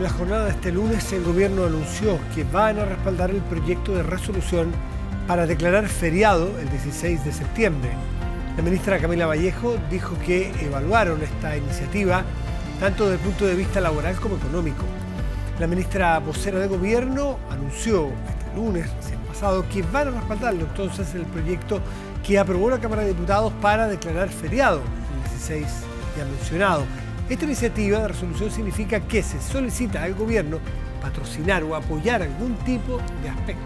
En la jornada de este lunes, el gobierno anunció que van a respaldar el proyecto de resolución para declarar feriado el 16 de septiembre. La ministra Camila Vallejo dijo que evaluaron esta iniciativa tanto desde el punto de vista laboral como económico. La ministra vocera de gobierno anunció este lunes, recién pasado, que van a respaldarlo entonces el proyecto que aprobó la Cámara de Diputados para declarar feriado el 16 ya mencionado. Esta iniciativa de resolución significa que se solicita al gobierno patrocinar o apoyar algún tipo de aspecto.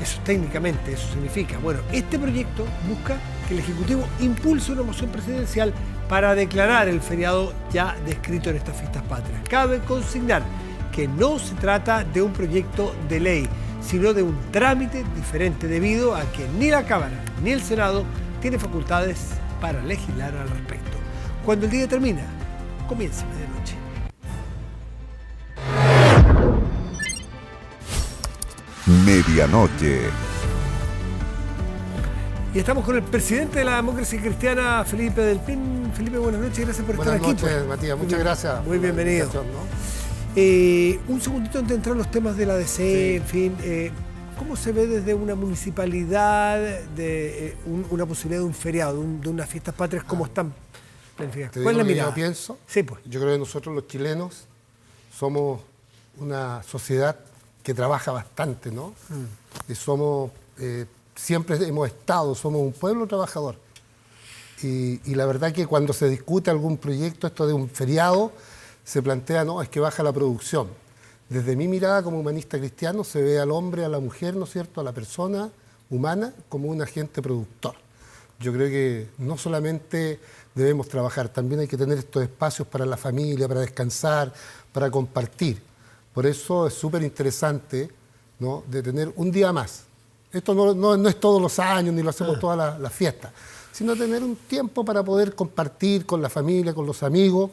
Eso técnicamente, eso significa. Bueno, este proyecto busca que el Ejecutivo impulse una moción presidencial para declarar el feriado ya descrito en estas fiestas patrias. Cabe consignar que no se trata de un proyecto de ley, sino de un trámite diferente debido a que ni la Cámara ni el Senado tienen facultades para legislar al respecto. Cuando el día termina, comienza medianoche. Medianoche. Y estamos con el presidente de la Democracia Cristiana, Felipe Del Pin. Felipe, buenas noches, gracias por estar aquí. Buenas noches, Matías, muchas gracias. Muy bienvenido. Un segundito antes de entrar en los temas de la ADC, sí. En fin, ¿cómo se ve desde una municipalidad de una posibilidad de un feriado, de unas fiestas patrias, cómo están planificadas? ¿Cuál es la mirada? Yo pienso, sí, pues. Yo creo que nosotros los chilenos somos una sociedad que trabaja bastante, ¿no? Y somos, siempre hemos estado, somos un pueblo trabajador. Y la verdad que cuando se discute algún proyecto, esto de un feriado, se plantea, no, es que baja la producción. Desde mi mirada como humanista cristiano se ve al hombre, a la mujer, ¿no es cierto?, a la persona humana como un agente productor. Yo creo que no solamente debemos trabajar, también hay que tener estos espacios para la familia, para descansar, para compartir. Por eso es súper interesante, ¿no?, de tener un día más. Esto no es todos los años, ni lo hacemos todas las fiestas, sino tener un tiempo para poder compartir con la familia, con los amigos,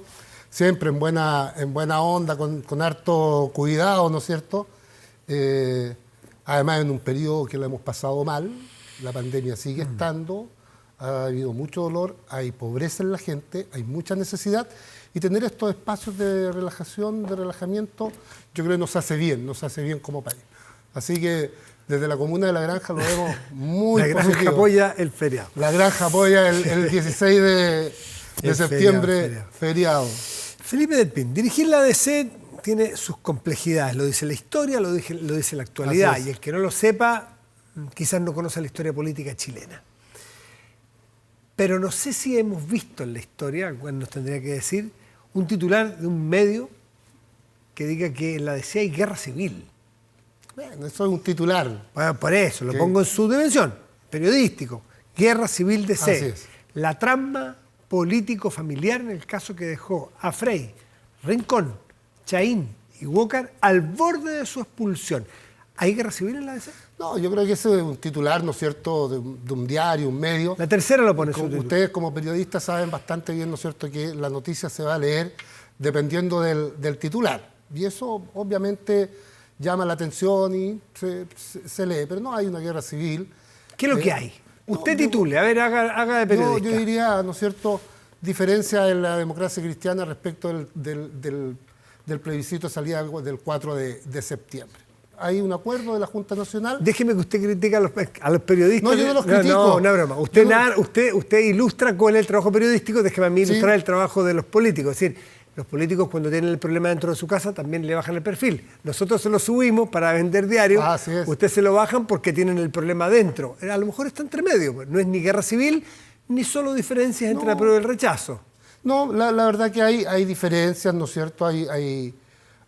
siempre en buena onda, con harto cuidado, ¿no es cierto? Además, en un periodo que lo hemos pasado mal, la pandemia sigue estando, ha habido mucho dolor, hay pobreza en la gente, hay mucha necesidad, y tener estos espacios de relajación, de relajamiento, yo creo que nos hace bien como país. Así que desde la comuna de La Granja lo vemos muy positivo. La Granja apoya el feriado. La Granja apoya el 16 de septiembre, feriado. Felipe Del Pin, dirigir la ADC tiene sus complejidades, lo dice la historia, lo dice la actualidad, y el que no lo sepa quizás no conoce la historia política chilena. Pero no sé si hemos visto en la historia, cuando nos tendría que decir, un titular de un medio que diga que en la ADC hay guerra civil. Bueno, eso es un titular. Bueno, por eso, lo pongo en su dimensión, periodístico. Guerra civil DC. Así es. La trama político-familiar en el caso que dejó a Frey, Rincón, Chaín y Walker al borde de su expulsión. ¿Hay guerra civil en la ADC? No, yo creo que ese es un titular, ¿no es cierto?, de un diario, un medio. La Tercera lo pone su titular. Ustedes como periodistas saben bastante bien, ¿no es cierto?, que la noticia se va a leer dependiendo del titular. Y eso obviamente llama la atención y se lee, pero no hay una guerra civil. ¿Qué es lo que hay? Usted titule, a ver, haga de periodista. Yo diría, ¿no es cierto?, diferencia en la democracia cristiana respecto del plebiscito de salida del 4 de septiembre. Hay un acuerdo de la Junta Nacional. Déjeme que usted critique a los periodistas. No, yo no los critico. No, una broma. Usted ilustra con el trabajo periodístico, déjeme a mí ilustrar el trabajo de los políticos. Es decir, los políticos cuando tienen el problema dentro de su casa también le bajan el perfil. Nosotros se lo subimos para vender diarios, ustedes se lo bajan porque tienen el problema adentro. A lo mejor está entre medio, no es ni guerra civil, ni solo diferencias entre la prueba y el rechazo. No, la verdad que hay diferencias, ¿no es cierto?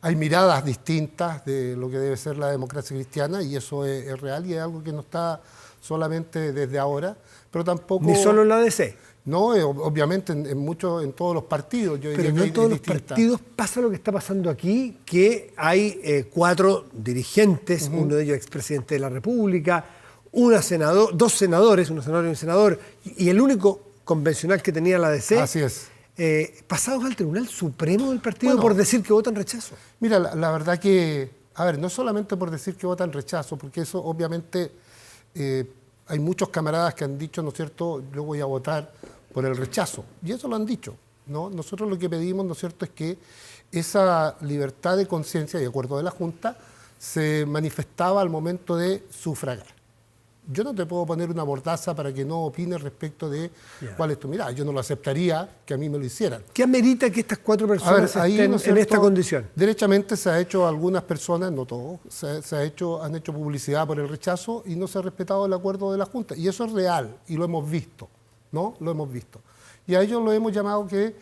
Hay miradas distintas de lo que debe ser la democracia cristiana y eso es real y es algo que no está solamente desde ahora, pero tampoco... Ni solo en la ADC. No, obviamente en todos los partidos. Pero no en todos los partidos pasa lo que está pasando aquí, que hay 4 dirigentes, uno de ellos expresidente de la República, dos senadores, un senador y un senador, y el único convencional que tenía la ADC. Así es. Pasados al Tribunal Supremo del partido por decir que votan rechazo. Mira, la verdad que, a ver, no solamente por decir que votan rechazo, porque eso obviamente hay muchos camaradas que han dicho, ¿no es cierto?, yo voy a votar por el rechazo, y eso lo han dicho. ¿no? Nosotros lo que pedimos, ¿no es cierto?, es que esa libertad de conciencia y acuerdo de la Junta se manifestaba al momento de sufragar. Yo no te puedo poner una mordaza para que no opines respecto de cuál es tu mirada. Yo no lo aceptaría que a mí me lo hicieran. ¿Qué amerita que estas 4 personas estén ¿no es en cierto? esta condición? Derechamente se ha hecho, algunas personas, no todos, han hecho publicidad por el rechazo y no se ha respetado el acuerdo de la Junta. Y eso es real y lo hemos visto, ¿no? Lo hemos visto. Y a ellos lo hemos llamado que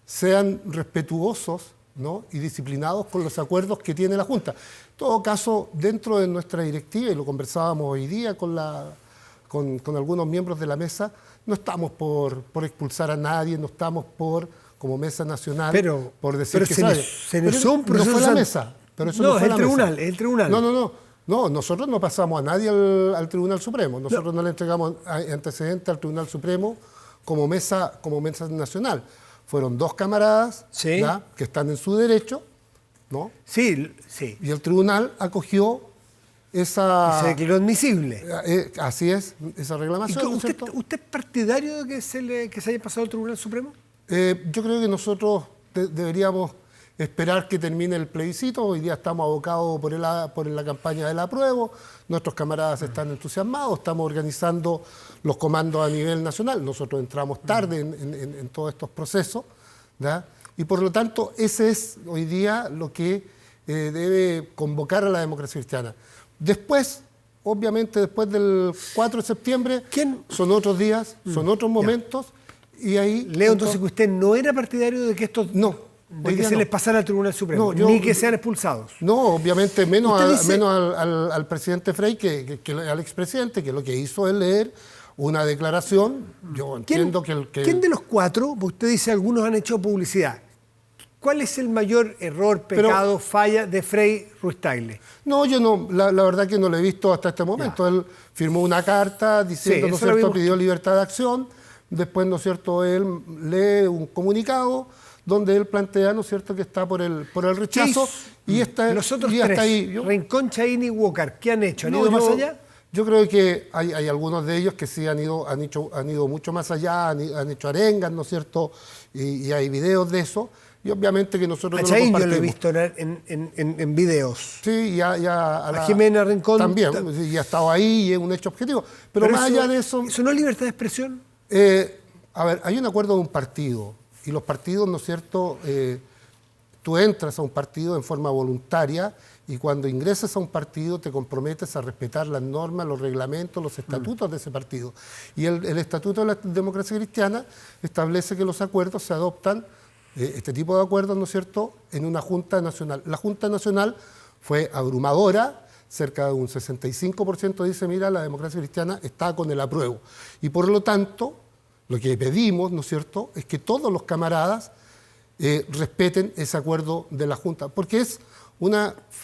sean respetuosos, ¿no?, y disciplinados con los acuerdos que tiene la Junta. En todo caso, dentro de nuestra directiva, y lo conversábamos hoy día con algunos miembros de la mesa, no estamos por expulsar a nadie, no estamos como mesa nacional, por decir que se inició un proceso. No fue la mesa. Pero eso no fue la tribunal, mesa. el tribunal. No, nosotros no pasamos a nadie al Tribunal Supremo. Nosotros no le entregamos antecedentes al Tribunal Supremo como mesa nacional. Fueron 2 camaradas, sí, ¿ya?, que están en su derecho, ¿no? Sí, sí. Y el tribunal acogió esa... Y se declaró admisible. Así es, esa reclamación. ¿No es cierto? ¿Usted es partidario de que se haya pasado al Tribunal Supremo? Yo creo que nosotros deberíamos esperar que termine el plebiscito. Hoy día estamos abocados por la campaña del apruebo. Nuestros camaradas están entusiasmados, estamos organizando los comandos a nivel nacional. Nosotros entramos tarde en todos estos procesos, ¿ya? Y por lo tanto, ese es hoy día lo que debe convocar a la democracia cristiana. Después, obviamente, después del 4 de septiembre, son otros días, son otros momentos, y ahí... Leo entonces que usted no era partidario de que estos... No. De que se les pasara al Tribunal Supremo, ni que sean expulsados. No, obviamente, menos al presidente Frey que al expresidente, que lo que hizo es leer una declaración. Yo entiendo ¿Quién de los 4, usted dice algunos han hecho publicidad, cuál es el mayor error, pecado, falla de Frei Ruiz-Tagle? No, yo no, la verdad que no lo he visto hasta este momento. Ya. Él firmó una carta diciendo, ¿no es cierto?, pidió libertad de acción. Después, ¿no es cierto?, él lee un comunicado donde él plantea, ¿no es cierto?, que está por el rechazo. Y los otros 3, ahí, Rincón, Chaín y Walker, ¿qué han hecho? ¿Han ido más allá? Yo creo que hay algunos de ellos que sí han ido mucho más allá, han hecho arengas, ¿no es cierto?, y hay videos de eso. Y obviamente que nosotros no lo compartimos. Yo lo he visto en videos. Sí, a Jimena Rincón también, y ha estado ahí y es un hecho objetivo. Pero más allá de eso... ¿Eso no es libertad de expresión? A ver, hay un acuerdo de un partido. Y los partidos, ¿no es cierto?, tú entras a un partido en forma voluntaria y cuando ingresas a un partido te comprometes a respetar las normas, los reglamentos, los estatutos de ese partido. Y el Estatuto de la Democracia Cristiana establece que los acuerdos se adoptan, este tipo de acuerdos, ¿no es cierto?, en una Junta Nacional. La Junta Nacional fue abrumadora, cerca de un 65% dice, mira, la democracia cristiana está con el apruebo. Y por lo tanto... Lo que pedimos, ¿no es cierto?, es que todos los camaradas respeten ese acuerdo de la Junta, porque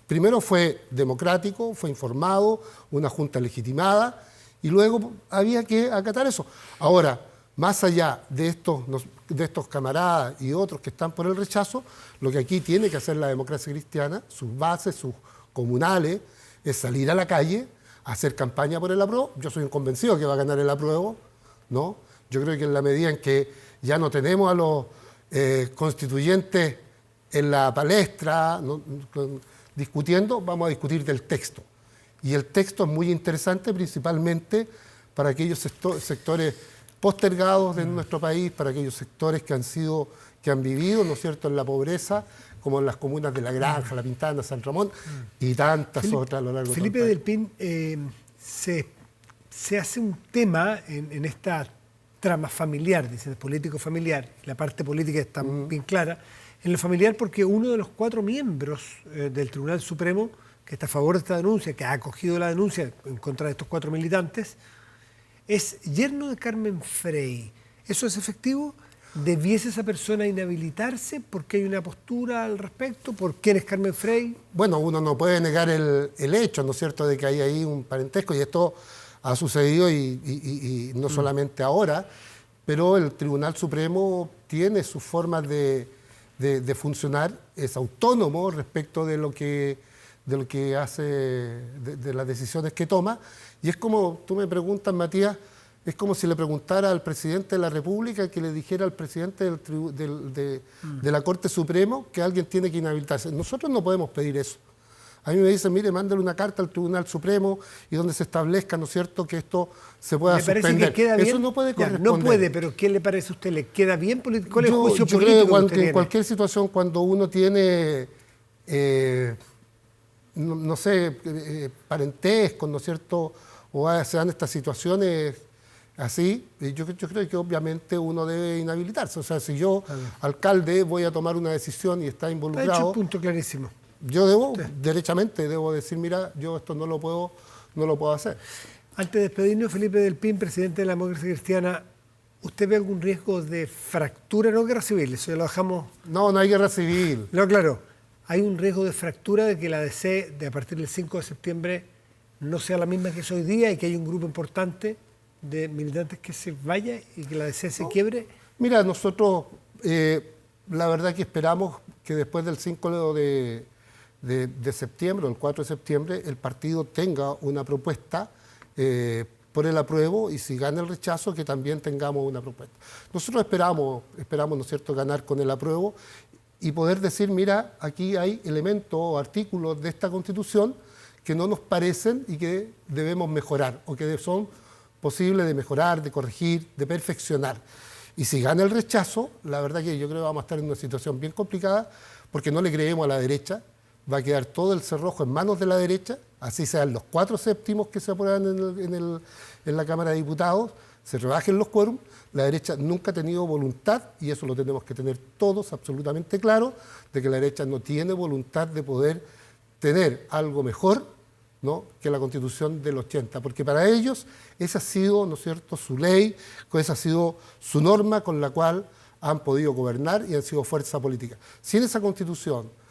primero fue democrático, fue informado, una Junta legitimada, y luego había que acatar eso. Ahora, más allá de estos camaradas y otros que están por el rechazo, lo que aquí tiene que hacer la democracia cristiana, sus bases, sus comunales, es salir a la calle, hacer campaña por el apruebo. Yo soy un convencido que va a ganar el apruebo, ¿no? Yo creo que en la medida en que ya no tenemos a los constituyentes en la palestra, ¿no?, discutiendo, vamos a discutir del texto. Y el texto es muy interesante principalmente para aquellos sectores postergados de nuestro país, para aquellos sectores que han vivido, ¿no es cierto?, en la pobreza, como en las comunas de La Granja, La Pintana, San Ramón y tantas otras a lo largo de todo el país. Felipe del Pin, se hace un tema en esta trama familiar, dice, político familiar, la parte política está bien clara, en lo familiar porque uno de los 4 miembros del Tribunal Supremo que está a favor de esta denuncia, que ha acogido la denuncia en contra de estos 4 militantes, es yerno de Carmen Frey. ¿Eso es efectivo? ¿Debiese esa persona inhabilitarse porque hay una postura al respecto? ¿Por quién es Carmen Frey? Bueno, uno no puede negar el hecho, ¿no es cierto?, de que hay ahí un parentesco, y esto ha sucedido y no solamente ahora, pero el Tribunal Supremo tiene sus formas de funcionar, es autónomo respecto de lo que hace, de las decisiones que toma, y es como tú me preguntas, Matías, Es como si le preguntara al presidente de la República que le dijera al presidente de la Corte Suprema que alguien tiene que inhabilitarse. Nosotros no podemos pedir eso. A mí me dicen, mire, mándale una carta al Tribunal Supremo y donde se establezca, ¿no es cierto?, que esto se pueda suspender. ¿Le parece que queda bien? Eso no puede corresponder. No puede, pero ¿qué le parece a usted? ¿Le queda bien? ¿Cuál es el juicio yo político creo que en cualquier situación, cuando uno tiene, no sé, parentesco, ¿no es cierto?, o se dan estas situaciones así, yo creo que obviamente uno debe inhabilitarse. O sea, si yo, alcalde, voy a tomar una decisión y está involucrado... Ha hecho un punto clarísimo. Yo debo, derechamente, debo decir, mira, yo esto no lo puedo hacer. Antes de despedirnos, Felipe del Pin, presidente de la Democracia Cristiana, ¿usted ve algún riesgo de fractura, no guerra civil? Eso ya lo dejamos... No hay guerra civil. No, claro. ¿Hay un riesgo de fractura de que la ADC, a partir del 5 de septiembre, no sea la misma que es hoy día y que hay un grupo importante de militantes que se vaya y que la ADC se quiebre? Mira, nosotros, la verdad que esperamos que después del 5 de septiembre, o el 4 de septiembre, el partido tenga una propuesta por el apruebo y si gana el rechazo, que también tengamos una propuesta. Nosotros esperamos, ¿no es cierto?, ganar con el apruebo y poder decir, mira, aquí hay elementos o artículos de esta Constitución que no nos parecen y que debemos mejorar o que son posibles de mejorar, de corregir, de perfeccionar. Y si gana el rechazo, la verdad que yo creo que vamos a estar en una situación bien complicada porque no le creemos a la derecha. Va a quedar todo el cerrojo en manos de la derecha, así sean los 4 séptimos que se aprueban en la Cámara de Diputados, se rebajen los quórums. La derecha nunca ha tenido voluntad, y eso lo tenemos que tener todos absolutamente claro, de que la derecha no tiene voluntad de poder tener algo mejor, ¿no?, que la Constitución del 80, porque para ellos esa ha sido, ¿no es cierto?, su ley, esa ha sido su norma con la cual han podido gobernar y han sido fuerza política. Sin esa Constitución,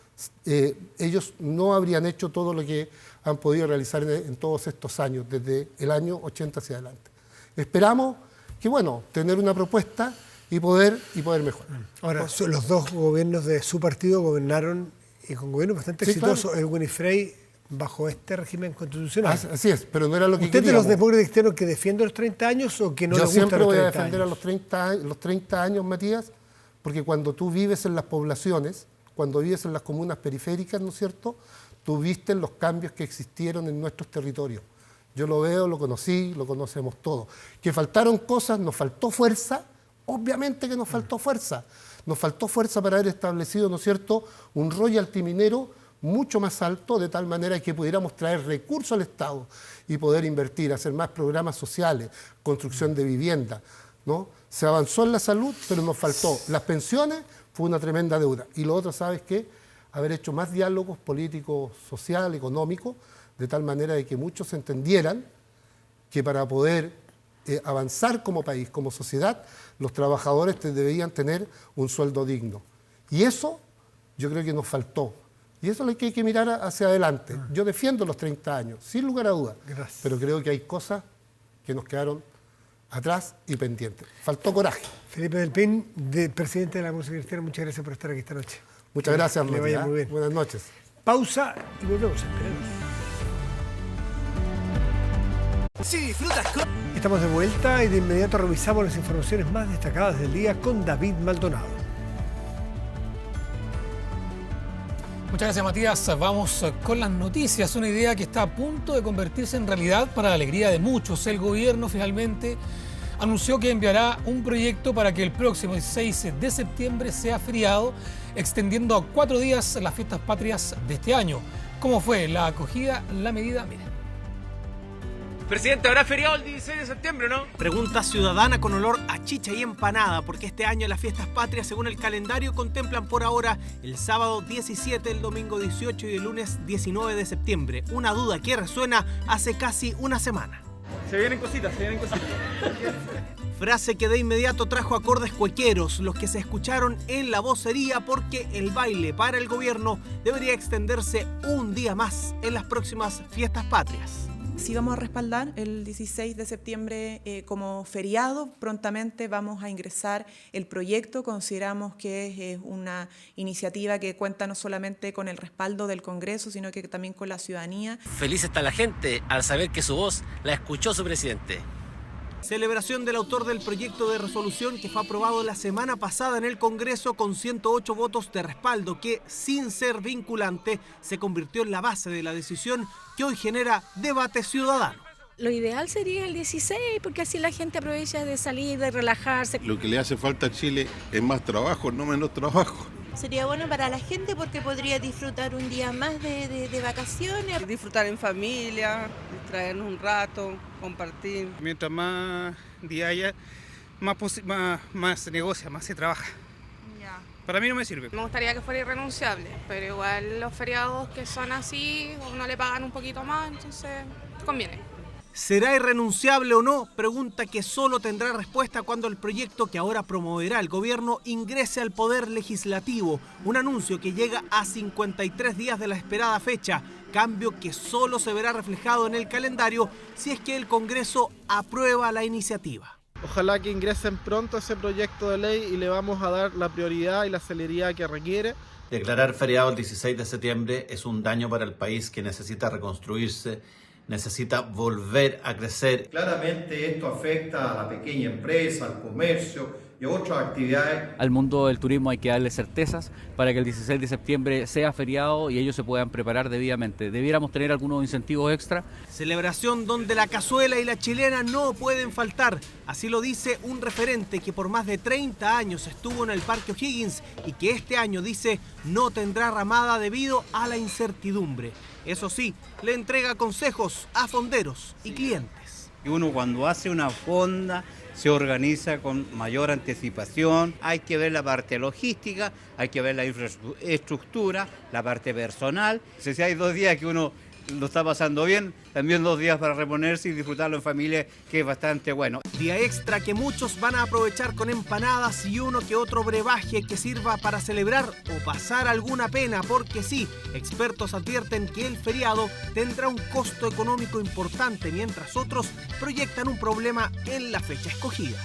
ellos no habrían hecho todo lo que han podido realizar en todos estos años, desde el año 80 hacia adelante. Esperamos que, bueno, tener una propuesta y poder mejorar. Ahora, los dos gobiernos de su partido gobernaron y con gobiernos bastante exitosos, claro. El Frey bajo este régimen constitucional. Así es, pero no era lo que ¿Usted queríamos. de los demócratas cristianos que defiende los 30 años o que no le gustan los 30 años? Yo siempre voy a defender a los 30 años, Matías, porque cuando tú vives en las poblaciones, cuando vives en las comunas periféricas, ¿no es cierto?, tú viste los cambios que existieron en nuestros territorios. Yo lo veo, lo conocí, lo conocemos todos. Que faltaron cosas, nos faltó fuerza, obviamente que nos faltó fuerza. Nos faltó fuerza para haber establecido, ¿no es cierto?, un royalty minero mucho más alto, de tal manera que pudiéramos traer recursos al Estado y poder invertir, hacer más programas sociales, construcción de vivienda, ¿no? Se avanzó en la salud, pero nos faltó. Las pensiones fue una tremenda deuda. Y lo otro, ¿sabes qué? Haber hecho más diálogos políticos, social, económicos, de tal manera de que muchos entendieran que para poder avanzar como país, como sociedad, los trabajadores debían tener un sueldo digno. Y eso yo creo que nos faltó. Y eso es lo que hay que mirar hacia adelante. Yo defiendo los 30 años, sin lugar a dudas. Gracias. Pero creo que hay cosas que nos quedaron atrás y pendientes. Faltó coraje. Felipe del Pin, presidente de la Democracia Cristiana, muchas gracias por estar aquí esta noche. Muchas gracias, que le vaya muy bien. Buenas noches. Pausa y volvemos, esperemos. Si disfrutas Estamos de vuelta y de inmediato revisamos las informaciones más destacadas del día con David Maldonado. Muchas gracias, Matías. Vamos con las noticias. Una idea que está a punto de convertirse en realidad para la alegría de muchos. El gobierno finalmente anunció que enviará un proyecto para que el próximo 16 de septiembre sea feriado, extendiendo a 4 días las fiestas patrias de este año. ¿Cómo fue la acogida, la medida? Miren. Presidente, ¿habrá feriado el 16 de septiembre, no? Pregunta ciudadana con olor a chicha y empanada, porque este año las fiestas patrias, según el calendario, contemplan por ahora el sábado 17, el domingo 18 y el lunes 19 de septiembre. Una duda que resuena hace casi una semana. Se vienen cositas, Frase que de inmediato trajo acordes cuequeros, los que se escucharon en la vocería, porque el baile para el gobierno debería extenderse un día más en las próximas fiestas patrias. Sí vamos a respaldar el 16 de septiembre como feriado. Prontamente vamos a ingresar el proyecto. Consideramos que es una iniciativa que cuenta no solamente con el respaldo del Congreso, sino que también con la ciudadanía. Feliz está la gente al saber que su voz la escuchó su presidente. Celebración del autor del proyecto de resolución que fue aprobado la semana pasada en el Congreso con 108 votos de respaldo que, sin ser vinculante, se convirtió en la base de la decisión que hoy genera debate ciudadano. Lo ideal sería el 16, porque así la gente aprovecha de salir, de relajarse. Lo que le hace falta a Chile es más trabajo, no menos trabajo. Sería bueno para la gente porque podría disfrutar un día más de vacaciones. Disfrutar en familia, distraernos un rato, compartir. Mientras más día haya, más se negocia, más se trabaja. Ya. Para mí no me sirve. Me gustaría que fuera irrenunciable, pero igual los feriados que son así, uno le pagan un poquito más, entonces conviene. ¿Será irrenunciable o no? Pregunta que solo tendrá respuesta cuando el proyecto que ahora promoverá el gobierno ingrese al Poder Legislativo. Un anuncio que llega a 53 días de la esperada fecha. Cambio que solo se verá reflejado en el calendario si es que el Congreso aprueba la iniciativa. Ojalá que ingresen pronto ese proyecto de ley y le vamos a dar la prioridad y la celeridad que requiere. Declarar feriado el 16 de septiembre es un daño para el país que necesita reconstruirse, necesita volver a crecer. Claramente esto afecta a la pequeña empresa, al comercio y a otras actividades. Al mundo del turismo hay que darle certezas para que el 16 de septiembre sea feriado y ellos se puedan preparar debidamente. Debiéramos tener algunos incentivos extra. Celebración donde la cazuela y la chilena no pueden faltar. Así lo dice un referente que por más de 30 años estuvo en el Parque O'Higgins y que este año dice no tendrá ramada debido a la incertidumbre. Eso sí, le entrega consejos a fonderos y clientes. Uno cuando hace una fonda se organiza con mayor anticipación, hay que ver la parte logística, hay que ver la infraestructura, la parte personal. Si hay 2 días que uno lo está pasando bien, también 2 días para reponerse y disfrutarlo en familia, que es bastante bueno. Día extra que muchos van a aprovechar con empanadas y uno que otro brebaje que sirva para celebrar o pasar alguna pena, porque sí, expertos advierten que el feriado tendrá un costo económico importante, mientras otros proyectan un problema en la fecha escogida.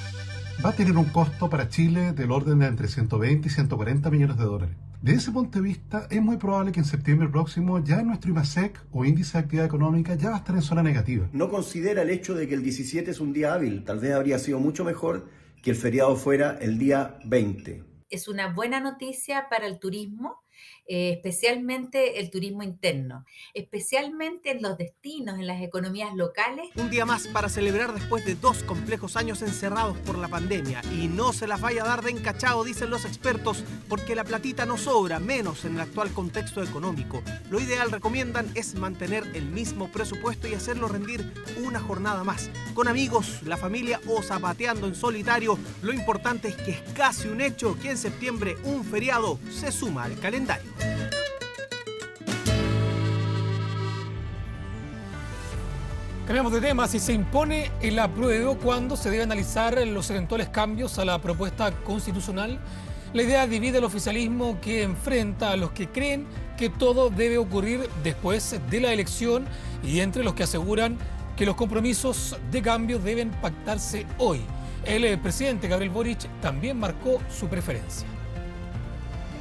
Va a tener un costo para Chile del orden de entre 120 y 140 millones de dólares. Desde ese punto de vista, es muy probable que en septiembre próximo ya nuestro IMASEC o índice de actividad económica ya va a estar en zona negativa. No considera el hecho de que el 17 es un día hábil. Tal vez habría sido mucho mejor que el feriado fuera el día 20. Es una buena noticia para el turismo, especialmente el turismo interno, especialmente en los destinos, en las economías locales. Un día más para celebrar después de 2 complejos años encerrados por la pandemia. Y no se las vaya a dar de encachado, dicen los expertos, porque la platita no sobra, menos en el actual contexto económico. Lo ideal, recomiendan, es mantener el mismo presupuesto y hacerlo rendir una jornada más. Con amigos, la familia o zapateando en solitario, lo importante es que es casi un hecho que en septiembre un feriado se suma al calendario. Cambiamos de tema. Si se impone el apruebo, ¿cuándo se debe analizar los eventuales cambios a la propuesta constitucional? La idea divide el oficialismo, que enfrenta a los que creen que todo debe ocurrir después de la elección, y entre los que aseguran que los compromisos de cambio deben pactarse hoy. El presidente Gabriel Boric también marcó su preferencia.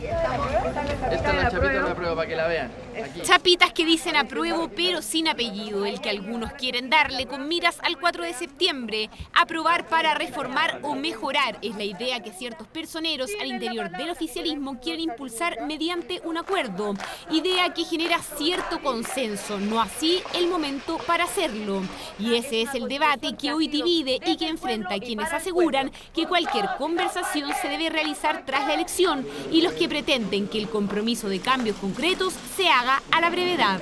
Esta es la chapita de la prueba para que la vean. Aquí. Chapitas que dicen apruebo pero sin apellido, el que algunos quieren darle con miras al 4 de septiembre. Aprobar para reformar o mejorar es la idea que ciertos personeros al interior del oficialismo quieren impulsar mediante un acuerdo. Idea que genera cierto consenso, no así el momento para hacerlo. Y ese es el debate que hoy divide y que enfrenta a quienes aseguran que cualquier conversación se debe realizar tras la elección y los que pretenden que el compromiso de cambios concretos se haga a la brevedad.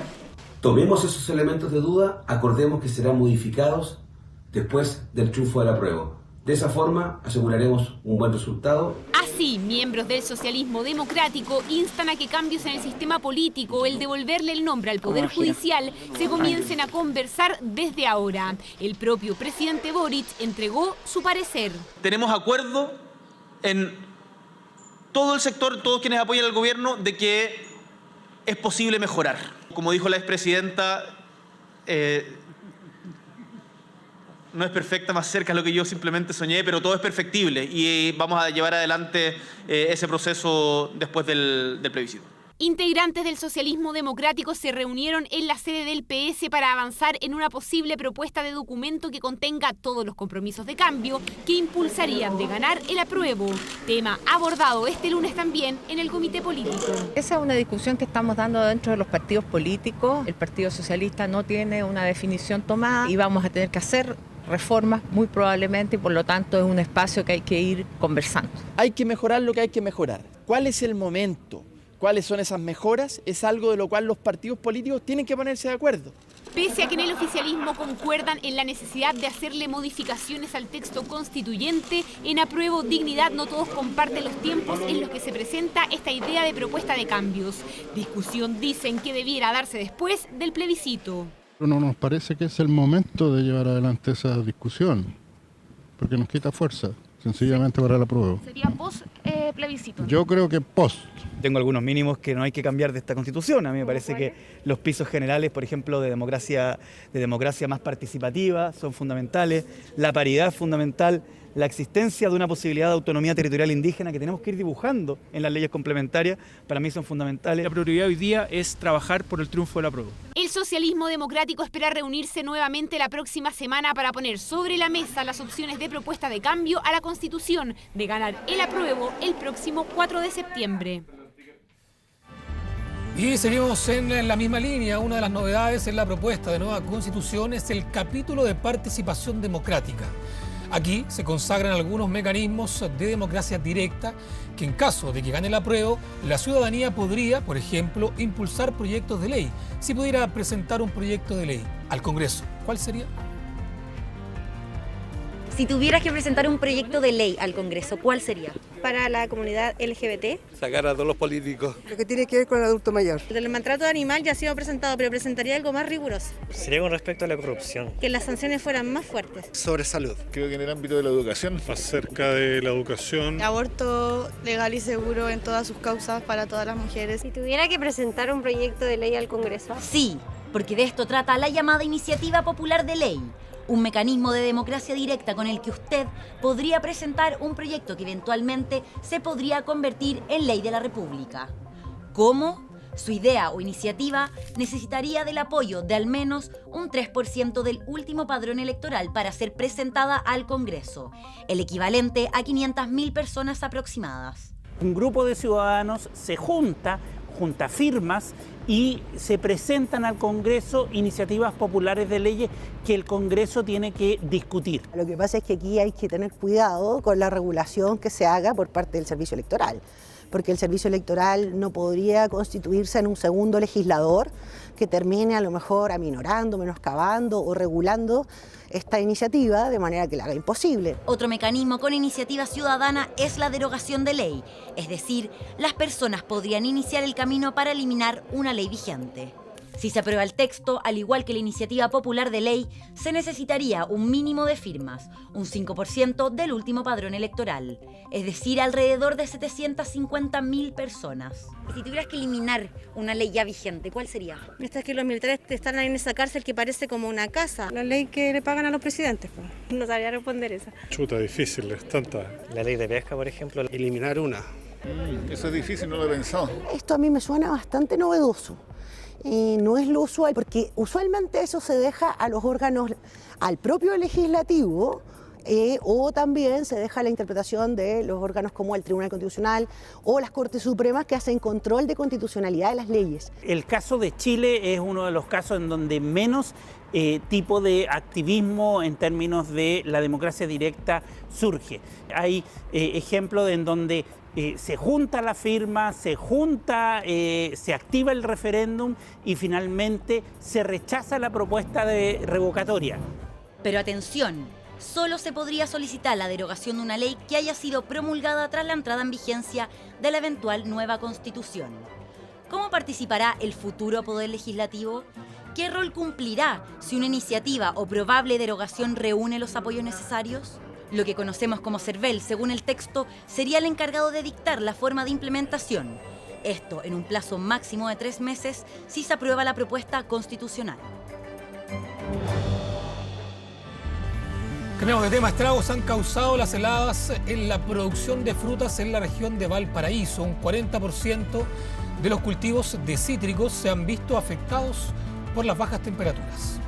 Tomemos esos elementos de duda, acordemos que serán modificados después del triunfo del apruebo. De esa forma aseguraremos un buen resultado. Así, miembros del socialismo democrático instan a que cambios en el sistema político o el devolverle el nombre al Poder Judicial se comiencen a conversar desde ahora. El propio presidente Boric entregó su parecer. Tenemos acuerdo en todo el sector, todos quienes apoyan al gobierno, de que es posible mejorar. Como dijo la expresidenta, no es perfecta, más cerca es lo que yo simplemente soñé, pero todo es perfectible y vamos a llevar adelante ese proceso después del plebiscito. Integrantes del socialismo democrático se reunieron en la sede del PS para avanzar en una posible propuesta de documento que contenga todos los compromisos de cambio que impulsarían de ganar el apruebo, tema abordado este lunes también en el comité político. Esa es una discusión que estamos dando dentro de los partidos políticos. El Partido Socialista no tiene una definición tomada y vamos a tener que hacer reformas muy probablemente y por lo tanto es un espacio que hay que ir conversando. Hay que mejorar lo que hay que mejorar. ¿Cuál es el momento? ¿Cuáles son esas mejoras? Es algo de lo cual los partidos políticos tienen que ponerse de acuerdo. Pese a que en el oficialismo concuerdan en la necesidad de hacerle modificaciones al texto constituyente, en Apruebo Dignidad no todos comparten los tiempos en los que se presenta esta idea de propuesta de cambios. Discusión dicen que debiera darse después del plebiscito. No nos parece que es el momento de llevar adelante esa discusión, porque nos quita fuerza, sencillamente para el apruebo. ¿Sería post plebiscito? Yo creo que post. Tengo algunos mínimos que no hay que cambiar de esta Constitución. A mí me parece que los pisos generales, por ejemplo, de democracia más participativa son fundamentales, la paridad es fundamental, la existencia de una posibilidad de autonomía territorial indígena que tenemos que ir dibujando en las leyes complementarias, para mí son fundamentales. La prioridad hoy día es trabajar por el triunfo del apruebo. El socialismo democrático espera reunirse nuevamente la próxima semana para poner sobre la mesa las opciones de propuesta de cambio a la Constitución, de ganar el apruebo el próximo 4 de septiembre. Y seguimos en la misma línea. Una de las novedades en la propuesta de nueva Constitución es el capítulo de participación democrática. Aquí se consagran algunos mecanismos de democracia directa que en caso de que gane el apruebo, la ciudadanía podría, por ejemplo, impulsar proyectos de ley. Si pudiera presentar un proyecto de ley al Congreso, ¿cuál sería? Si tuvieras que presentar un proyecto de ley al Congreso, ¿cuál sería? Para la comunidad LGBT. Sacar a todos los políticos. Lo que tiene que ver con el adulto mayor. El maltrato animal ya ha sido presentado, pero presentaría algo más riguroso. Sería con respecto a la corrupción. Que las sanciones fueran más fuertes. Sobre salud. Creo que en el ámbito de la educación, acerca de la educación. Aborto legal y seguro en todas sus causas para todas las mujeres. Si tuviera que presentar un proyecto de ley al Congreso. Sí, porque de esto trata la llamada Iniciativa Popular de Ley. Un mecanismo de democracia directa con el que usted podría presentar un proyecto que eventualmente se podría convertir en ley de la República. ¿Cómo? Su idea o iniciativa necesitaría del apoyo de al menos un 3% del último padrón electoral para ser presentada al Congreso, el equivalente a 500.000 personas aproximadas. Un grupo de ciudadanos se junta firmas y se presentan al Congreso iniciativas populares de leyes que el Congreso tiene que discutir. Lo que pasa es que aquí hay que tener cuidado con la regulación que se haga por parte del Servicio Electoral, porque el Servicio Electoral no podría constituirse en un segundo legislador que termine a lo mejor aminorando, menoscabando o regulando esta iniciativa de manera que la haga imposible. Otro mecanismo con iniciativa ciudadana es la derogación de ley, es decir, las personas podrían iniciar el camino para eliminar una ley vigente. Si se aprueba el texto, al igual que la iniciativa popular de ley, se necesitaría un mínimo de firmas, un 5% del último padrón electoral, es decir, alrededor de 750.000 personas. Si tuvieras que eliminar una ley ya vigente, ¿cuál sería? Esta es que los militares están en esa cárcel que parece como una casa. La ley que le pagan a los presidentes. No sabría responder esa. Chuta, difícil, es tanta. La ley de pesca, por ejemplo, eliminar una. Eso es difícil, no lo he pensado. Esto a mí me suena bastante novedoso. No es lo usual, porque usualmente eso se deja a los órganos, al propio legislativo, o también se deja la interpretación de los órganos como el Tribunal Constitucional o las Cortes Supremas que hacen control de constitucionalidad de las leyes. El caso de Chile es uno de los casos en donde menos tipo de activismo en términos de la democracia directa surge. Hay ejemplos en donde se junta la firma, se activa el referéndum y finalmente se rechaza la propuesta de revocatoria. Pero atención, solo se podría solicitar la derogación de una ley que haya sido promulgada tras la entrada en vigencia de la eventual nueva Constitución. ¿Cómo participará el futuro Poder Legislativo? ¿Qué rol cumplirá si una iniciativa o probable derogación reúne los apoyos necesarios? Lo que conocemos como CERVEL, según el texto, sería el encargado de dictar la forma de implementación. Esto en un plazo máximo de 3 meses si se aprueba la propuesta constitucional. Cambiamos de tema. Estragos han causado las heladas en la producción de frutas en la región de Valparaíso. Un 40% de los cultivos de cítricos se han visto afectados por las bajas temperaturas.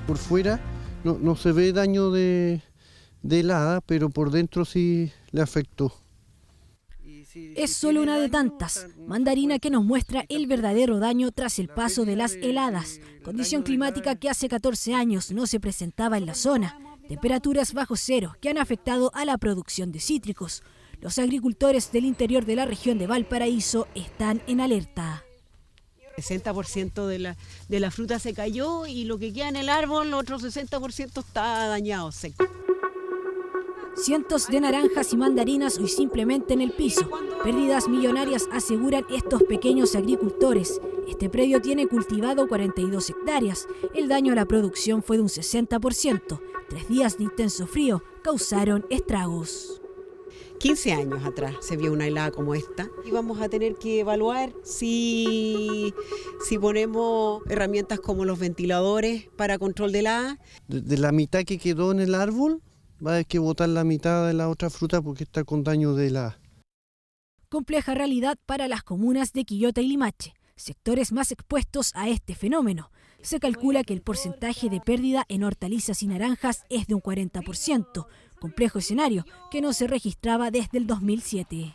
Por fuera no se ve daño de helada, pero por dentro sí le afectó. Es solo una de tantas, mandarina que nos muestra el verdadero daño tras el paso de las heladas, condición climática que hace 14 años no se presentaba en la zona, temperaturas bajo cero que han afectado a la producción de cítricos. Los agricultores del interior de la región de Valparaíso están en alerta. El 60% de la fruta se cayó y lo que queda en el árbol, el otro 60% está dañado, seco. Cientos de naranjas y mandarinas hoy simplemente en el piso. Pérdidas millonarias aseguran estos pequeños agricultores. Este predio tiene cultivado 42 hectáreas. El daño a la producción fue de un 60%. 3 días de intenso frío causaron estragos. 15 años atrás se vio una helada como esta y vamos a tener que evaluar si ponemos herramientas como los ventiladores para control de helada. De la mitad que quedó en el árbol, va a haber que botar la mitad de la otra fruta porque está con daño de helada. Compleja realidad para las comunas de Quillota y Limache, sectores más expuestos a este fenómeno. Se calcula que el porcentaje de pérdida en hortalizas y naranjas es de un 40%, complejo escenario que no se registraba desde el 2007.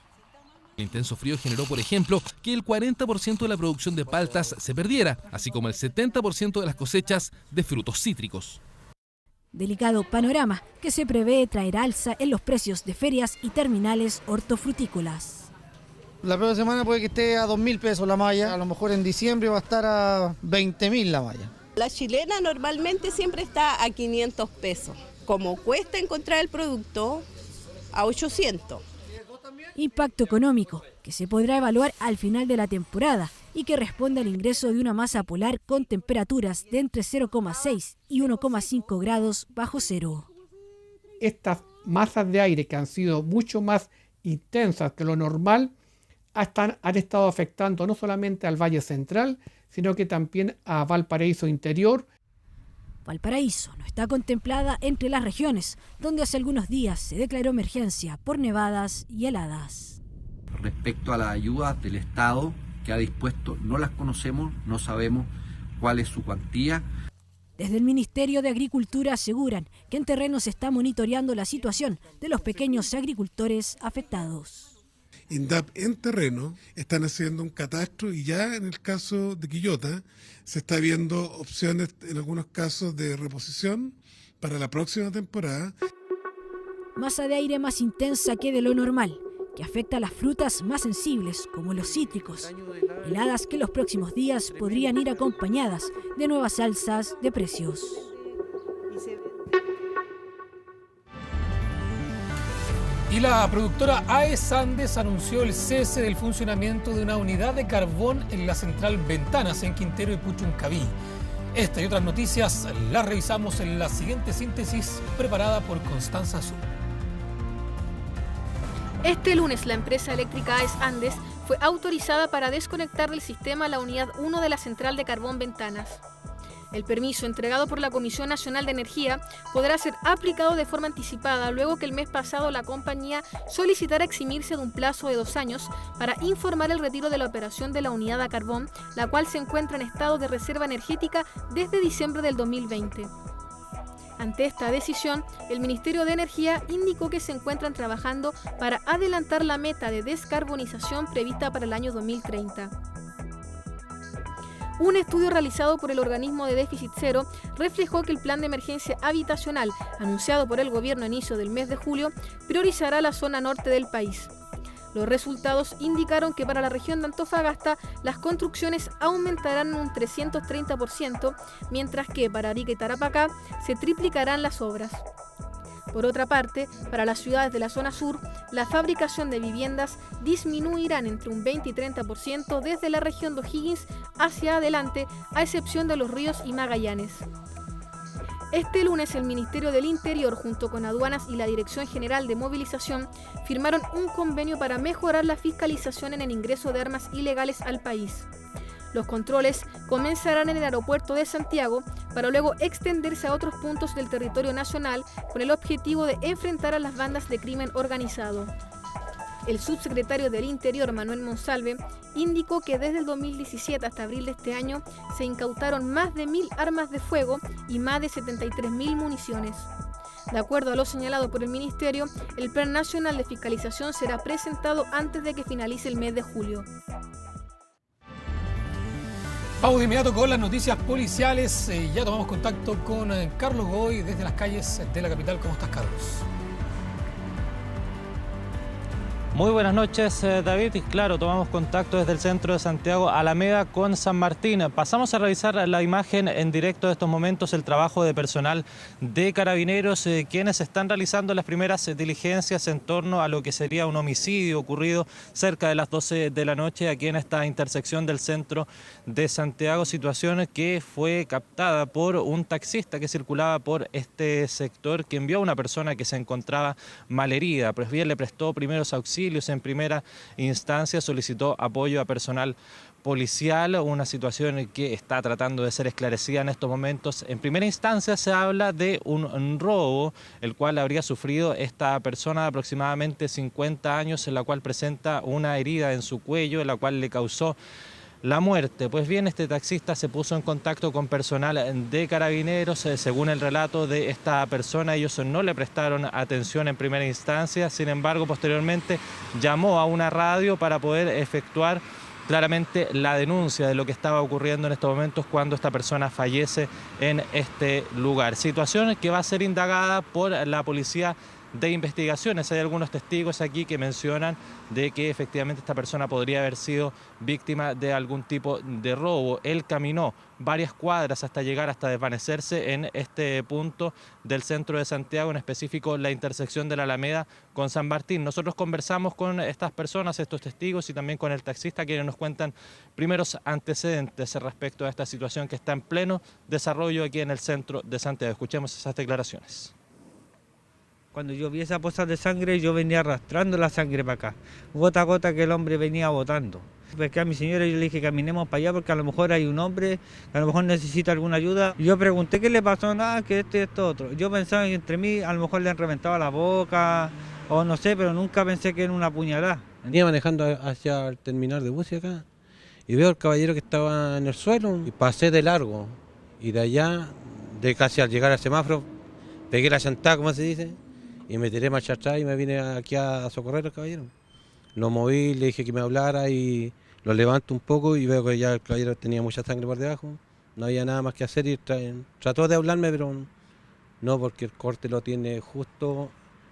El intenso frío generó, por ejemplo, que el 40% de la producción de paltas se perdiera, así como el 70% de las cosechas de frutos cítricos. Delicado panorama que se prevé traer alza en los precios de ferias y terminales hortofrutícolas. La próxima semana puede que esté a 2.000 pesos la malla, a lo mejor en diciembre va a estar a 20.000 la malla. La chilena normalmente siempre está a 500 pesos. Como cuesta encontrar el producto, a 800. Impacto económico que se podrá evaluar al final de la temporada y que responde al ingreso de una masa polar con temperaturas de entre 0,6 y 1,5 grados bajo cero. Estas masas de aire que han sido mucho más intensas que lo normal han estado afectando no solamente al Valle Central, sino que también a Valparaíso Interior. Valparaíso no está contemplada entre las regiones donde hace algunos días se declaró emergencia por nevadas y heladas. Respecto a las ayudas del Estado que ha dispuesto, no las conocemos, no sabemos cuál es su cuantía. Desde el Ministerio de Agricultura aseguran que en terreno se está monitoreando la situación de los pequeños agricultores afectados. INDAP en terreno están haciendo un catastro y ya en el caso de Quillota se está viendo opciones en algunos casos de reposición para la próxima temporada. Masa de aire más intensa que de lo normal, que afecta a las frutas más sensibles como los cítricos. Heladas que los próximos días podrían ir acompañadas de nuevas alzas de precios. Y la productora AES Andes anunció el cese del funcionamiento de una unidad de carbón en la central Ventanas en Quintero y Puchuncaví. Esta y otras noticias las revisamos en la siguiente síntesis preparada por Constanza Azul. Este lunes la empresa eléctrica AES Andes fue autorizada para desconectar del sistema la unidad 1 de la central de carbón Ventanas. El permiso entregado por la Comisión Nacional de Energía podrá ser aplicado de forma anticipada luego que el mes pasado la compañía solicitara eximirse de un plazo de 2 años para informar el retiro de la operación de la unidad a carbón, la cual se encuentra en estado de reserva energética desde diciembre del 2020. Ante esta decisión, el Ministerio de Energía indicó que se encuentran trabajando para adelantar la meta de descarbonización prevista para el año 2030. Un estudio realizado por el organismo de déficit cero reflejó que el plan de emergencia habitacional anunciado por el gobierno a inicio del mes de julio priorizará la zona norte del país. Los resultados indicaron que para la región de Antofagasta las construcciones aumentarán un 330%, mientras que para Arica y Tarapacá se triplicarán las obras. Por otra parte, para las ciudades de la zona sur, la fabricación de viviendas disminuirán entre un 20 y 30% desde la región de O'Higgins hacia adelante, a excepción de Los Ríos y Magallanes. Este lunes el Ministerio del Interior, junto con Aduanas y la Dirección General de Movilización, firmaron un convenio para mejorar la fiscalización en el ingreso de armas ilegales al país. Los controles comenzarán en el aeropuerto de Santiago para luego extenderse a otros puntos del territorio nacional con el objetivo de enfrentar a las bandas de crimen organizado. El subsecretario del Interior, Manuel Monsalve, indicó que desde el 2017 hasta abril de este año se incautaron más de 1.000 armas de fuego y más de 73.000 municiones. De acuerdo a lo señalado por el Ministerio, el Plan Nacional de Fiscalización será presentado antes de que finalice el mes de julio. Vamos de inmediato con las noticias policiales. Ya tomamos contacto con Carlos Goy desde las calles de la capital. ¿Cómo estás, Carlos? Muy buenas noches, David. Y claro, tomamos contacto desde el centro de Santiago, Alameda con San Martín. Pasamos a revisar la imagen en directo de estos momentos, el trabajo de personal de Carabineros, quienes están realizando las primeras diligencias en torno a lo que sería un homicidio ocurrido cerca de las 12 de la noche aquí en esta intersección del centro de Santiago, situación que fue captada por un taxista que circulaba por este sector, quien vio a una persona que se encontraba malherida. Pues bien, le prestó primeros auxilios. En primera instancia solicitó apoyo a personal policial, una situación que está tratando de ser esclarecida en estos momentos. En primera instancia se habla de un robo, el cual habría sufrido esta persona de aproximadamente 50 años, en la cual presenta una herida en su cuello, en la cual le causó la muerte. Pues bien, este taxista se puso en contacto con personal de Carabineros. Según el relato de esta persona, ellos no le prestaron atención en primera instancia. Sin embargo, posteriormente llamó a una radio para poder efectuar claramente la denuncia de lo que estaba ocurriendo en estos momentos cuando esta persona fallece en este lugar. Situación que va a ser indagada por la policía de investigaciones. Hay algunos testigos aquí que mencionan de que efectivamente esta persona podría haber sido víctima de algún tipo de robo. Él caminó varias cuadras hasta llegar, hasta desvanecerse en este punto del centro de Santiago, en específico la intersección de la Alameda con San Martín. Nosotros conversamos con estas personas, estos testigos, y también con el taxista, quienes nos cuentan primeros antecedentes respecto a esta situación que está en pleno desarrollo aquí en el centro de Santiago. Escuchemos esas declaraciones. Cuando yo vi esa poza de sangre, yo venía arrastrando la sangre para acá, gota a gota que el hombre venía botando. Porque a mi señora yo le dije caminemos para allá porque a lo mejor hay un hombre que a lo mejor necesita alguna ayuda. Y yo pregunté qué le pasó, nada, que esto, otro. Yo pensaba que entre mí a lo mejor le han reventado la boca o no sé, pero nunca pensé que era una puñalada. Venía manejando hacia el terminal de bus acá y veo al caballero que estaba en el suelo y pasé de largo. Y de allá, de casi al llegar al semáforo, pegué la llantada, como se dice, y me tiré marcha atrás y me vine aquí a socorrer al caballero. Lo moví, le dije que me hablara y lo levanto un poco y veo que ya el caballero tenía mucha sangre por debajo. No había nada más que hacer y trató de hablarme, pero no, porque el corte lo tiene justo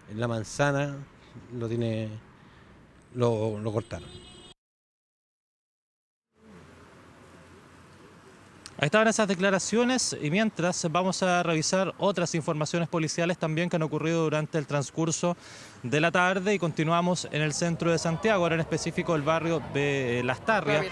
en la manzana, lo cortaron. Ahí estaban esas declaraciones y mientras vamos a revisar otras informaciones policiales también que han ocurrido durante el transcurso de la tarde y continuamos en el centro de Santiago, ahora en específico el barrio de Lastarria,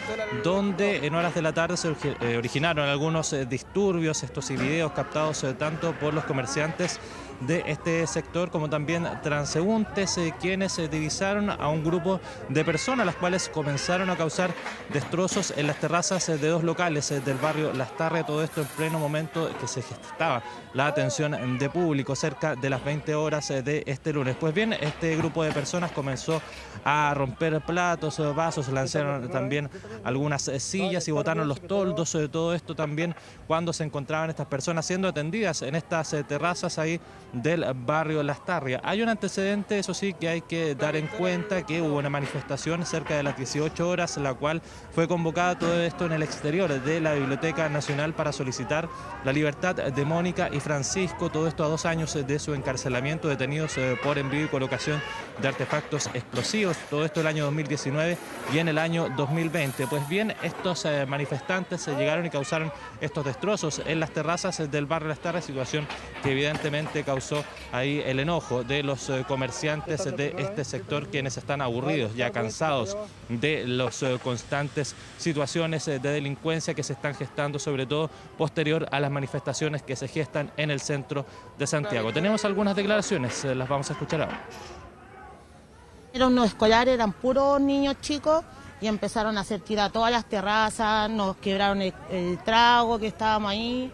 donde en horas de la tarde se originaron algunos disturbios, estos y videos captados tanto por los comerciantes de este sector como también transeúntes, quienes divisaron a un grupo de personas, las cuales comenzaron a causar destrozos en las terrazas de dos locales del barrio Lastarria, todo esto en pleno momento que se gestaba la atención de público cerca de las 20 horas de este lunes. Pues bien, este grupo de personas comenzó a romper platos, vasos, lanzaron también algunas sillas y botaron los toldos, todo esto también cuando se encontraban estas personas siendo atendidas en estas terrazas ahí del barrio Lastarria. Hay un antecedente, eso sí, que hay que dar en cuenta, que hubo una manifestación cerca de las 18 horas, la cual fue convocada todo esto en el exterior de la Biblioteca Nacional para solicitar la libertad de Mónica y Francisco, todo esto a 2 años de su encarcelamiento, detenidos por envío y colocación de artefactos explosivos, todo esto el año 2019 y en el año 2020. Pues bien, estos manifestantes llegaron y causaron estos destrozos en las terrazas del barrio Lastarria, situación que evidentemente causó ahí el enojo de los comerciantes de este sector, quienes están aburridos, ya cansados de las constantes situaciones de delincuencia que se están gestando, sobre todo posterior a las manifestaciones que se gestan en el centro de Santiago. Tenemos algunas declaraciones, las vamos a escuchar ahora. Eran unos escolares, eran puros niños chicos y empezaron a hacer tirar todas las terrazas, nos quebraron el trago que estábamos ahí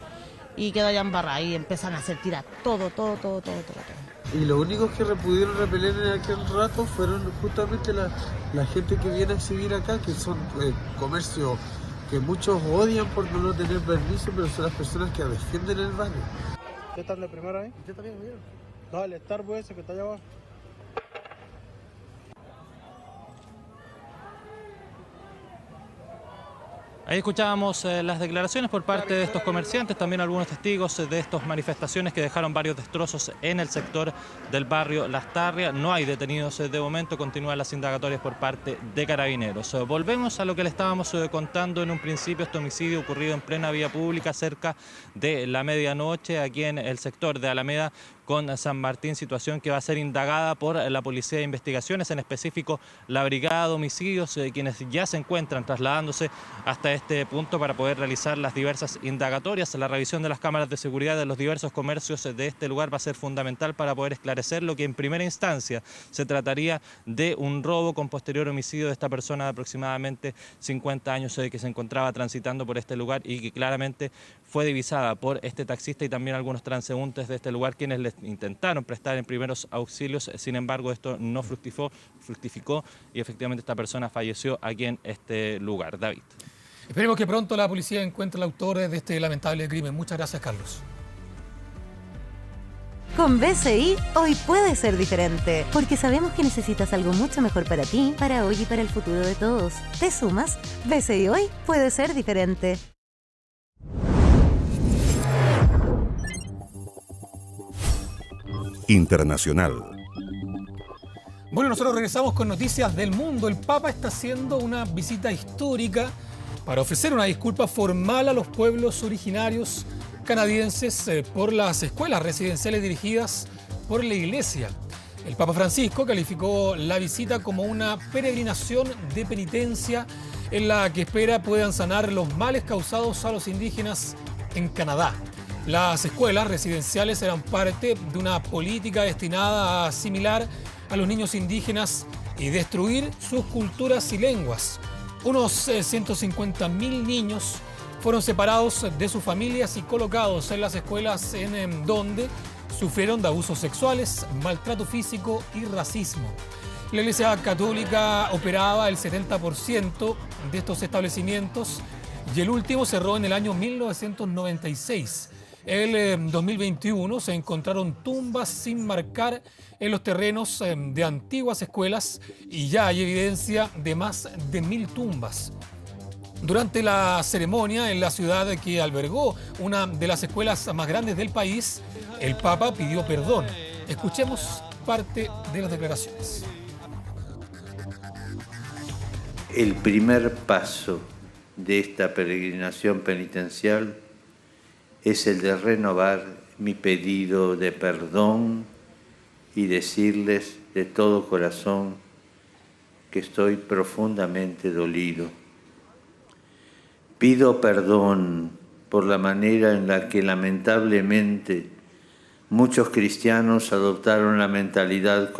y quedó allá embarrada y empiezan a hacer tirar todo. Y los únicos que pudieron repeler en aquel rato fueron justamente la gente que viene a exhibir acá, que son comercios que muchos odian por no tener permiso, pero son las personas que defienden el barrio. ¿Usted está de primera ahí? ¿Usted está bien, bien? Dale, Starbucks ese que está allá abajo. Ahí escuchábamos las declaraciones por parte de estos comerciantes, también algunos testigos de estas manifestaciones que dejaron varios destrozos en el sector del barrio Las Tarrias. No hay detenidos de momento, continúan las indagatorias por parte de Carabineros. Volvemos a lo que le estábamos contando en un principio, este homicidio ocurrido en plena vía pública cerca de la medianoche aquí en el sector de Alameda con San Martín, situación que va a ser indagada por la Policía de Investigaciones, en específico la Brigada de Homicidios, quienes ya se encuentran trasladándose hasta este punto para poder realizar las diversas indagatorias. La revisión de las cámaras de seguridad de los diversos comercios de este lugar va a ser fundamental para poder esclarecer lo que en primera instancia se trataría de un robo con posterior homicidio de esta persona de aproximadamente 50 años que se encontraba transitando por este lugar y que claramente fue divisada por este taxista y también algunos transeúntes de este lugar quienes les intentaron prestar en primeros auxilios. Sin embargo, esto no fructificó y efectivamente esta persona falleció aquí en este lugar. David. Esperemos que pronto la policía encuentre al autor de este lamentable crimen. Muchas gracias, Carlos. Con BCI, hoy puede ser diferente, porque sabemos que necesitas algo mucho mejor para ti, para hoy y para el futuro de todos. ¿Te sumas? BCI hoy puede ser diferente. Internacional. Bueno, nosotros regresamos con noticias del mundo. El Papa está haciendo una visita histórica para ofrecer una disculpa formal a los pueblos originarios canadienses por las escuelas residenciales dirigidas por la Iglesia. El Papa Francisco calificó la visita como una peregrinación de penitencia en la que espera puedan sanar los males causados a los indígenas en Canadá. Las escuelas residenciales eran parte de una política destinada a asimilar a los niños indígenas y destruir sus culturas y lenguas. Unos 150.000 niños fueron separados de sus familias y colocados en las escuelas en donde sufrieron de abusos sexuales, maltrato físico y racismo. La Iglesia Católica operaba el 70% de estos establecimientos y el último cerró en el año 1996. En 2021 se encontraron tumbas sin marcar en los terrenos de antiguas escuelas y ya hay evidencia de más de 1.000 tumbas. Durante la ceremonia en la ciudad que albergó una de las escuelas más grandes del país, el Papa pidió perdón. Escuchemos parte de las declaraciones. El primer paso de esta peregrinación penitencial es el de renovar mi pedido de perdón y decirles de todo corazón que estoy profundamente dolido. Pido perdón por la manera en la que lamentablemente muchos cristianos adoptaron la mentalidad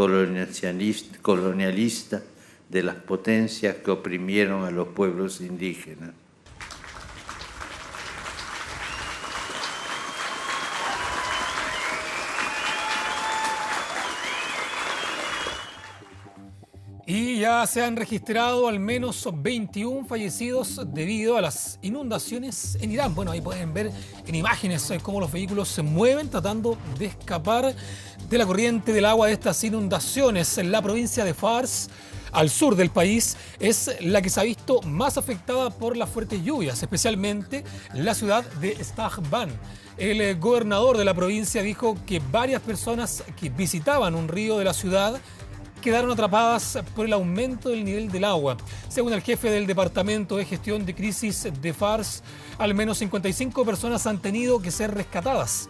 colonialista de las potencias que oprimieron a los pueblos indígenas. Y ya se han registrado al menos 21 fallecidos debido a las inundaciones en Irán. Bueno, ahí pueden ver en imágenes cómo los vehículos se mueven tratando de escapar de la corriente del agua de estas inundaciones. En la provincia de Fars, al sur del país, es la que se ha visto más afectada por las fuertes lluvias, especialmente la ciudad de Stahban. El gobernador de la provincia dijo que varias personas que visitaban un río de la ciudad quedaron atrapadas por el aumento del nivel del agua. Según el jefe del Departamento de Gestión de Crisis de Fars, al menos 55 personas han tenido que ser rescatadas.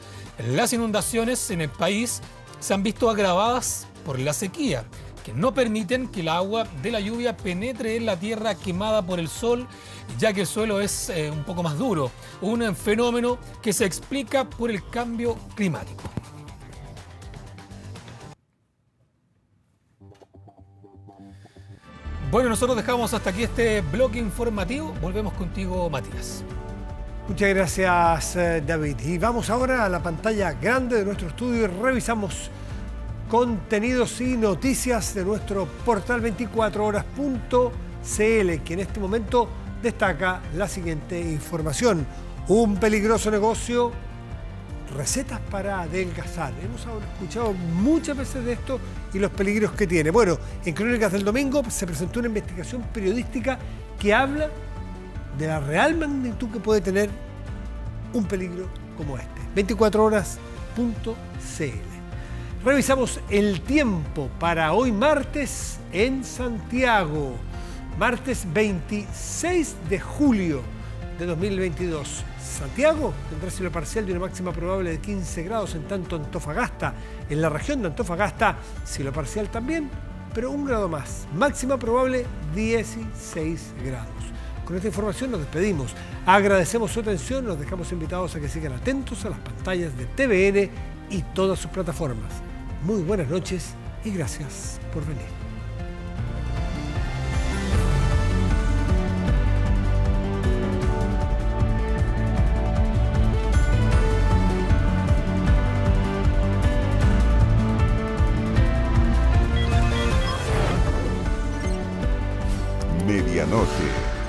Las inundaciones en el país se han visto agravadas por la sequía, que no permiten que el agua de la lluvia penetre en la tierra quemada por el sol, ya que el suelo es un poco más duro, un fenómeno que se explica por el cambio climático. Bueno, nosotros dejamos hasta aquí este bloque informativo. Volvemos contigo, Matías. Muchas gracias, David. Y vamos ahora a la pantalla grande de nuestro estudio y revisamos contenidos y noticias de nuestro portal 24horas.cl, que en este momento destaca la siguiente información. Un peligroso negocio, recetas para adelgazar. Hemos escuchado muchas veces de esto y los peligros que tiene. Bueno, en Crónicas del Domingo se presentó una investigación periodística que habla de la real magnitud que puede tener un peligro como este. 24horas.cl. Revisamos el tiempo para hoy martes en Santiago. Martes 26 de julio de 2022. Santiago tendrá cielo parcial de una máxima probable de 15 grados, en tanto Antofagasta, en la región de Antofagasta, cielo parcial también, pero un grado más. Máxima probable 16 grados. Con esta información nos despedimos. Agradecemos su atención, nos dejamos invitados a que sigan atentos a las pantallas de TVN y todas sus plataformas. Muy buenas noches y gracias por venir. Medianoche.